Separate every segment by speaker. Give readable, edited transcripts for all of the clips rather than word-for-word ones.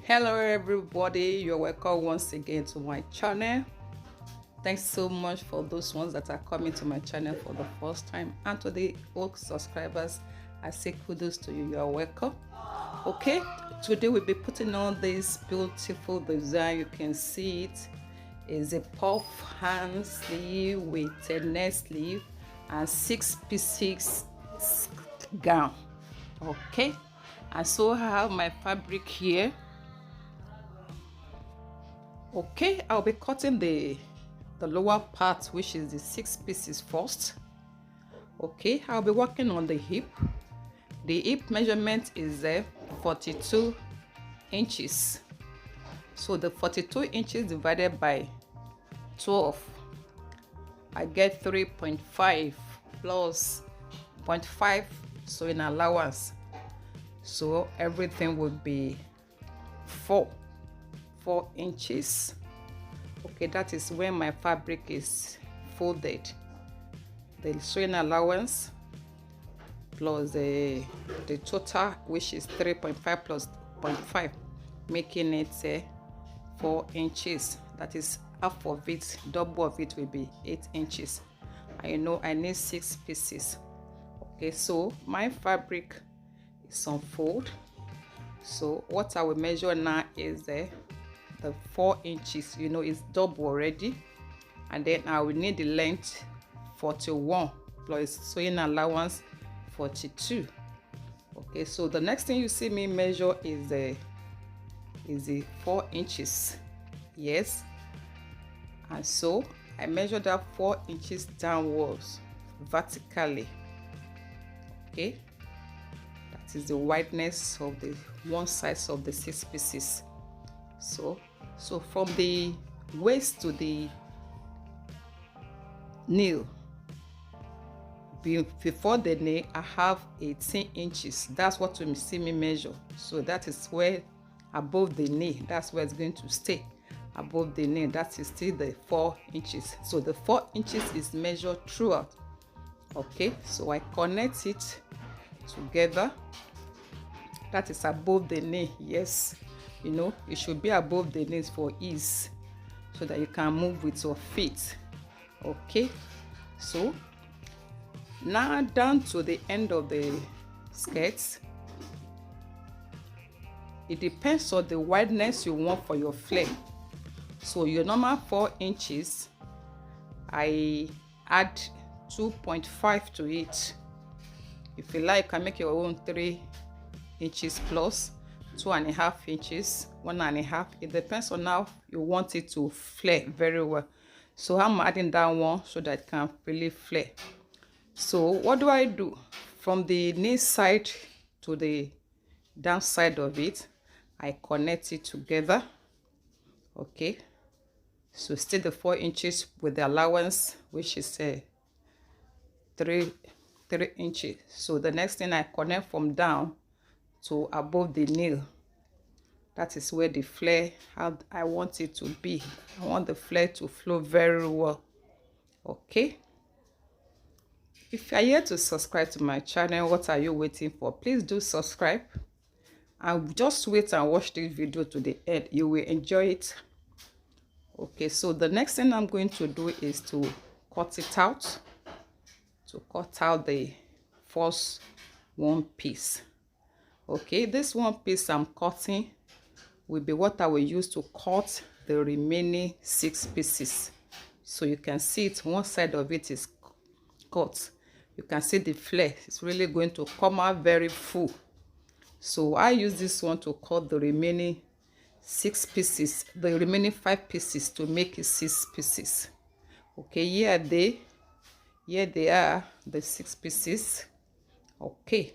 Speaker 1: Hello everybody, you're welcome once again to my channel. Thanks so much for those ones that are coming to my channel for the first time, and to the old subscribers, I say kudos to you. You're welcome. Okay, today we'll be putting on this beautiful design. You can see it is a puff hand sleeve with a neck sleeve and 6 pieces gown. Okay, and so I have my fabric here. Okay, I'll be cutting the lower part, which is the 6 pieces first. Okay, I'll be working on the hip. The hip measurement is 42 inches. So the 42 inches divided by 12, I get 3.5 plus 0.5 sewing allowance. So everything would be 4 inches. Okay, that is when my fabric is folded. The sewing allowance plus the total, which is 3.5 plus 0.5, making it 4 inches. That is half of it, double of it will be 8 inches. I know I need 6 pieces. Okay, so my fabric is on fold. So what I will measure now is the 4 inches. You know, it's double already, and then I will need the length 41 plus sewing allowance 42. Okay, so the next thing you see me measure is the 4 inches. Yes, and so I measure that 4 inches downwards vertically. Okay, that is the wideness of the one side of the 6 pieces. So from the waist to the nail, before the nail, I have 18 inches. That's what you see me measure. So that is where above the knee, that's where it's going to stay. Above the knee, that is still the 4 inches. So the 4 inches is measured throughout. Okay, so I connect it together. That is above the knee. Yes, you know, it should be above the knees for ease, so that you can move with your feet. Okay, so now down to the end of the skirt. It depends on the wideness you want for your flare. So your normal 4 inches, I add 2.5 to it. If you like, you can make your own 3 inches plus 2.5 inches, 1.5. It depends on how you want it to flare very well. So I'm adding that one so that it can really flare. So what do I do? From the knee side to the down side of it, I connect it together. Okay, so still the 4 inches with the allowance, which is 3 inches. So the next thing, I connect from down to above the nail. That is where the flare, how I want it to be. I want the flare to flow very well. Okay, if you are here to subscribe to my channel, what are you waiting for? Please do subscribe, and just wait and watch this video to the end. You will enjoy it. Okay, so the next thing I'm going to do is to cut it out. To cut out the first one piece. Okay, this one piece I'm cutting will be what I will use to cut the remaining 6 pieces. So you can see it, one side of it is cut. You can see the flare. It's really going to come out very full. So I use this one to cut the remaining 6 pieces, the remaining 5 pieces, to make it 6 pieces. Okay, here they are, the 6 pieces. Okay,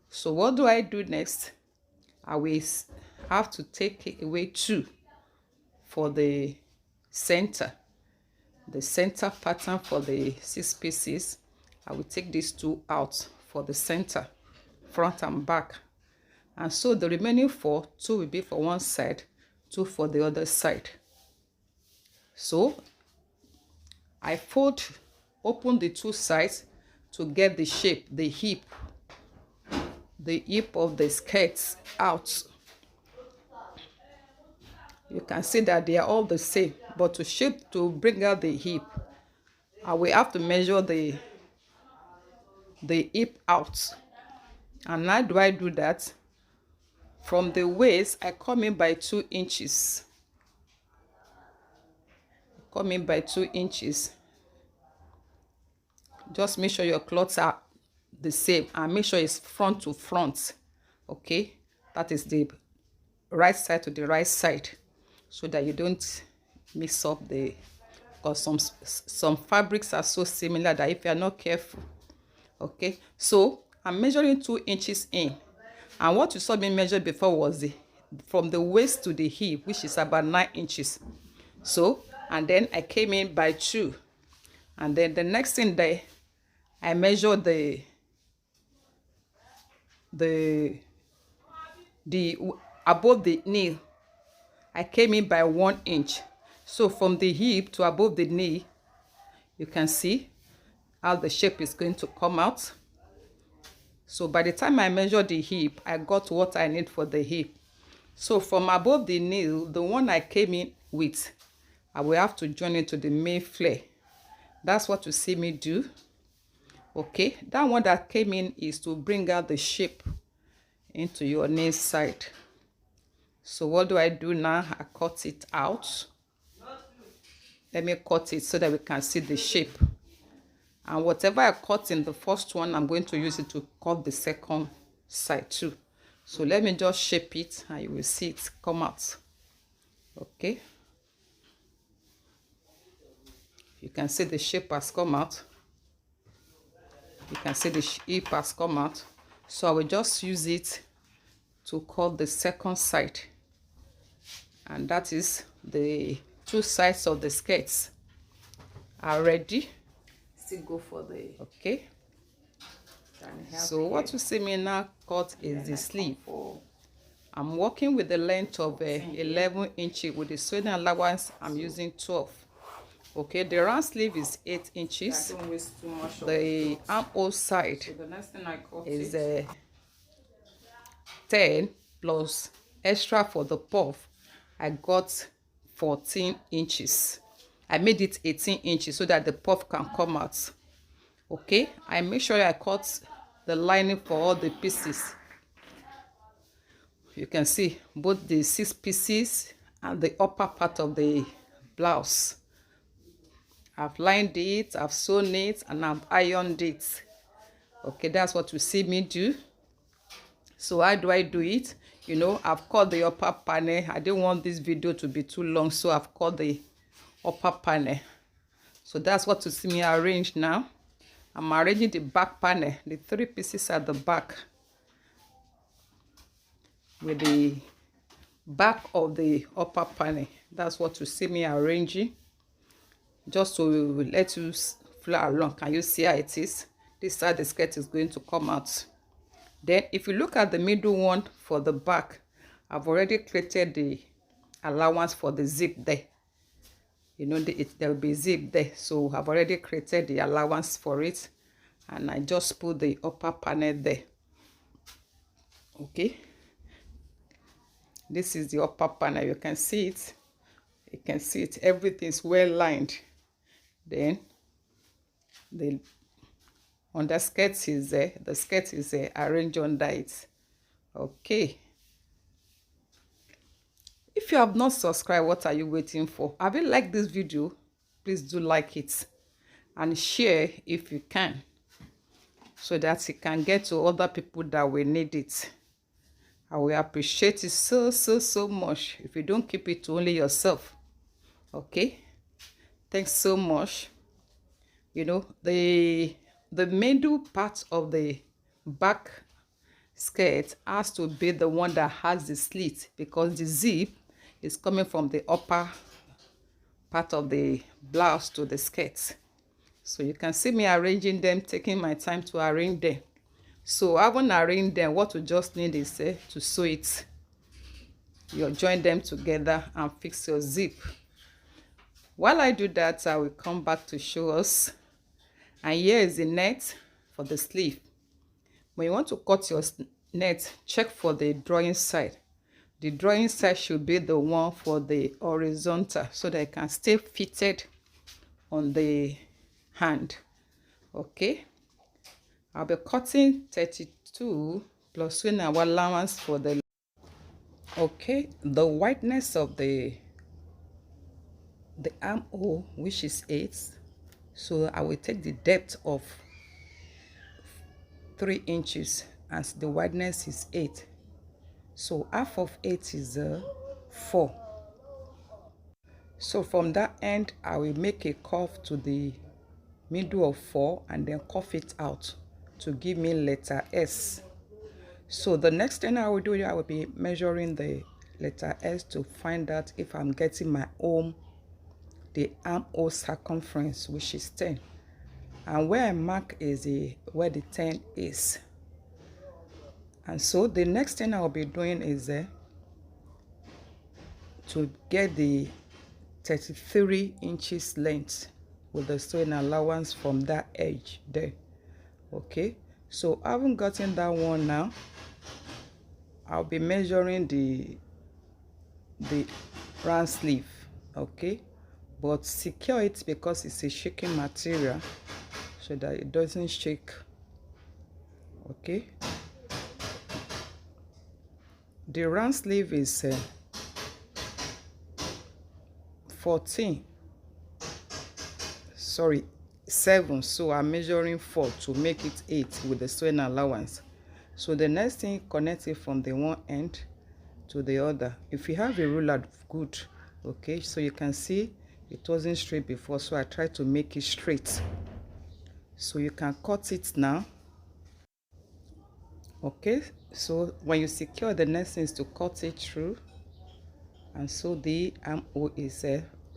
Speaker 1: so what do I do next? I will have to take away 2 for the center pattern for the 6 pieces. I will take these 2 out for the center, front and back, and so the remaining 4, 2 will be for one side, 2 for the other side. So I open the 2 sides to get the shape, the hip of the skirts out. You can see that they are all the same, but to bring out the hip, I will have to measure the hip out. And how do I do that? From the waist, I come in by 2 inches. Come in by 2 inches. Just make sure your cloths are the same and make sure it's front to front. Okay, that is the right side to the right side, so that you don't mix up the, because some fabrics are so similar that if you are not careful. Okay, so I'm measuring 2 inches in, and what you saw me measure before was from the waist to the hip, which is about 9 inches. So, and then I came in by 2, and then the next thing that I measured the above the knee, I came in by 1 inch. So from the hip to above the knee, you can see how the shape is going to come out. So by the time I measure the hip, I got what I need for the hip. So from above the knee, the one I came in with, I will have to join it to the main flare. That's what you see me do. Okay, that one that came in is to bring out the shape into your knee side. So what do I do now? I cut it out. Let me cut it so that we can see the shape. And whatever I cut in the first one, I'm going to use it to cut the second side too. So let me just shape it and you will see it come out. Okay, you can see the shape has come out. You can see the hip has come out. So I will just use it to cut the second side, and that is the 2 sides of the skirts are ready. Still go for the, okay. So what you see me now cut is the sleeve. I'm working with the length of 11 inches. With the sewing allowance, I'm using 12. Okay, the round sleeve is 8 inches. The armhole side is 10 plus extra for the puff. I got 14 inches. I made it 18 inches so that the puff can come out. Okay, I make sure I cut the lining for all the pieces. You can see both the 6 pieces and the upper part of the blouse. I've lined it, I've sewn it, and I've ironed it. Okay, that's what you see me do. So how do I do it? You know, I've cut the upper panel. I didn't want this video to be too long, so I've cut the upper panel. So that's what you see me arrange now. I'm arranging the back panel, the 3 pieces at the back, with the back of the upper panel. That's what you see me arranging, just to let you flow along. Can you see how it is? This side the skirt is going to come out. Then if you look at the middle one for the back, I've already created the allowance for the zip there. You know, there will be zip there, so I've already created the allowance for it, and I just put the upper panel there. Okay, this is the upper panel. You can see it. You can see it. Everything's well lined. Then the underskirt is there. The skirt is arranged under it. Okay. If you have not subscribed, what are you waiting for? Have you liked this video? Please do like it and share if you can, so that it can get to other people that will need it. I will appreciate it so much if you don't keep it to only yourself. Okay, thanks so much. You know, the middle part of the back skirt has to be the one that has the slit, because the zip is coming from the upper part of the blouse to the skirt. So you can see me arranging them, taking my time to arrange them. So I won't arrange them. What you just need is to sew it. You join them together and fix your zip. While I do that, I will come back to show us. And here is the net for the sleeve. When you want to cut your net, check for the drawing side. the drawing side should be the one for the horizontal, so that it can stay fitted on the hand. Okay, I'll be cutting 32 plus sewing our allowance for the. Okay, the wideness of the armhole, which is 8, so I will take the depth of 3 inches as the wideness is 8, so half of 8 is 4. So from that end I will make a curve to the middle of 4 and then curve it out to give me letter S. So the next thing I will do, I will be measuring the letter S to find out if I'm getting my the armhole circumference, which is 10, and where I mark is where the 10 is. And so the next thing I'll be doing is to get the 33 inches length with the sewing allowance from that edge there. Okay, so I haven't gotten that one now. I'll be measuring the round sleeve. Okay, but secure it because it's a shaking material so that it doesn't shake. Okay, the round sleeve is 7, so I'm measuring 4 to make it 8 with the sewing allowance. So the next thing, connect it from the one end to the other. If you have a ruler, good. Okay, so you can see it wasn't straight before, so I tried to make it straight. So you can cut it now. Okay, so when you secure, the next thing is to cut it through, and so the armhole is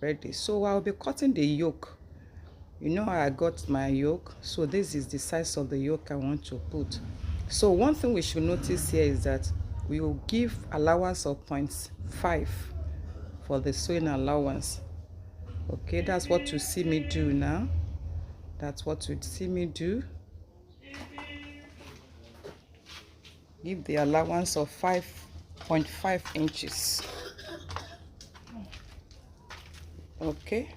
Speaker 1: ready. So I'll be cutting the yoke. You know how I got my yoke, so this is the size of the yoke I want to put. So one thing we should notice here is that we will give allowance of 0.5 for the sewing allowance. Okay, that's what you see me do now. That's what you see me do. Give the allowance of 5.5 inches. Okay,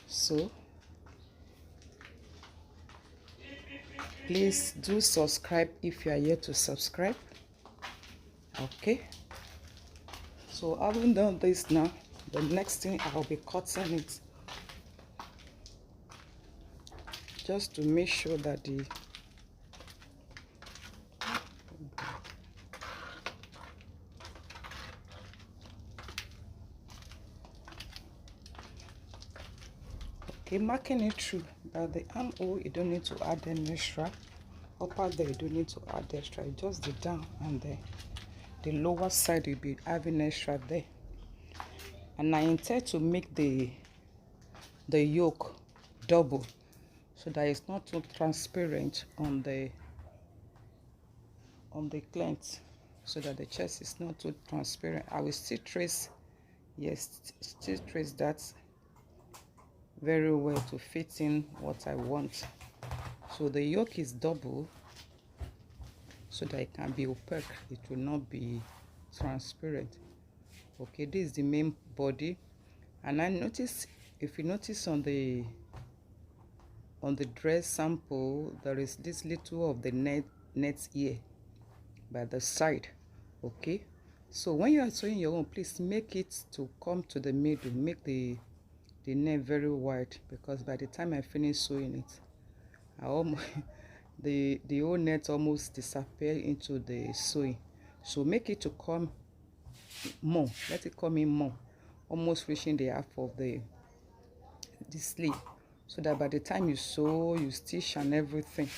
Speaker 1: so please do subscribe if you are yet to subscribe. Okay, so having done this now, the next thing I'll be cutting it just to make sure that the marking it through that the armhole, you don't need to add any extra. Up there, you don't need to add extra, just the down and the lower side will be having extra there. And I intend to make the yoke double so that it's not too transparent on the cleat, so that the chest is not too transparent. I will still trace, yes, still trace that very well to fit in what I want. So the yoke is double so that it can be opaque, it will not be transparent. Okay, this is the main body. And I notice, if you notice on the dress sample, there is this little of the net here by the side. Okay, so when you are sewing your own, please make it to come to the middle, make the net very wide, because by the time I finish sewing it, I almost the whole net almost disappear into the sewing. So make it to come more, let it come in more, almost reaching the half of the sleeve, so that by the time you sew, you stitch and everything,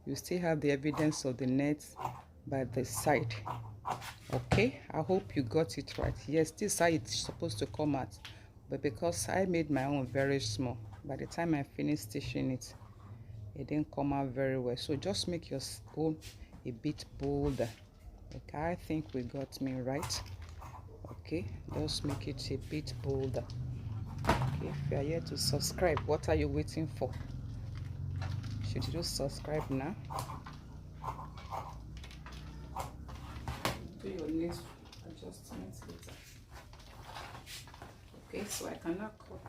Speaker 1: you still have the evidence of the net by the side. Okay, I hope you got it right. Yes, this is how it's supposed to come out, but because I made my own very small, by the time I finished stitching it, it didn't come out very well. So just make your own a bit bolder. Okay, I think we got me right. Okay, just make it a bit bolder. Okay, if you are here to subscribe, what are you waiting for? Should you subscribe now? Do your nails adjustments later. Okay, so I can now cut.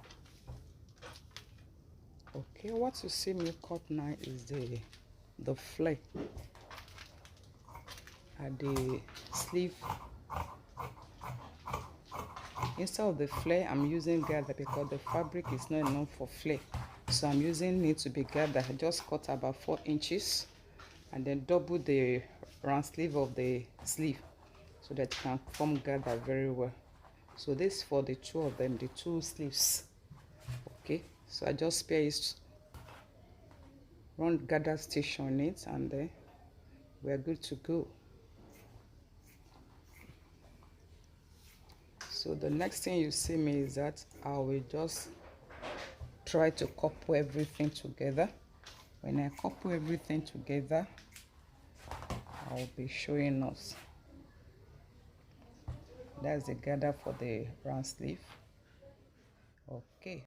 Speaker 1: Okay, what you see me cut now is the flare at the sleeve. Instead of the flare, I'm using gather because the fabric is not enough for flare, so I'm using it to be gather. I just cut about 4 inches and then double the round sleeve of the sleeve so that it can form gather very well. So this for the two of them, the two sleeves. Okay, so I just spare it, run gather stitch on it, and then we're good to go. So the next thing you see me is that I will just try to couple everything together. When I couple everything together, I'll be showing us. That's the gather for the round sleeve. Okay.